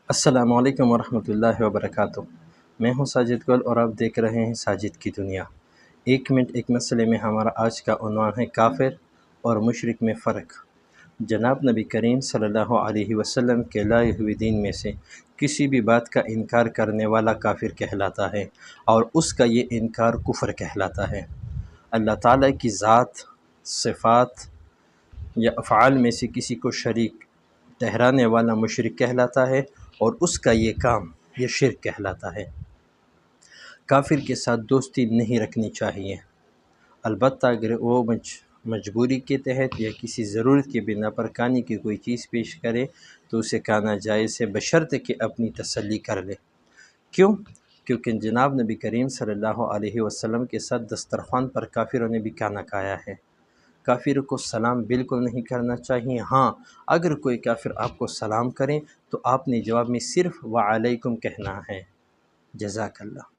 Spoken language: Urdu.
السلام علیکم ورحمۃ اللہ وبرکاتہ۔ میں ہوں ساجد گل اور آپ دیکھ رہے ہیں ساجد کی دنیا۔ ایک منٹ ایک مسئلے میں ہمارا آج کا عنوان ہے کافر اور مشرک میں فرق۔ جناب نبی کریم صلی اللہ علیہ وسلم کے لائے ہوئے دین میں سے کسی بھی بات کا انکار کرنے والا کافر کہلاتا ہے اور اس کا یہ انکار کفر کہلاتا ہے۔ اللہ تعالیٰ کی ذات، صفات یا افعال میں سے کسی کو شریک ٹھہرانے والا مشرک کہلاتا ہے اور اس کا یہ کام یہ شرک کہلاتا ہے۔ کافر کے ساتھ دوستی نہیں رکھنی چاہیے، البتہ اگر وہ مجبوری کے تحت یا کسی ضرورت کی بنا پر کھانے کی کوئی چیز پیش کرے تو اسے کھانا جائز ہے، بشرط کہ اپنی تسلی کر لے۔ کیوں؟ کیونکہ جناب نبی کریم صلی اللہ علیہ وسلم کے ساتھ دسترخوان پر کافروں نے بھی کھانا کھایا ہے۔ کافر کو سلام بالکل نہیں کرنا چاہیے۔ ہاں، اگر کوئی کافر آپ کو سلام کریں تو آپ نے جواب میں صرف وعلیکم کہنا ہے۔ جزاک اللہ۔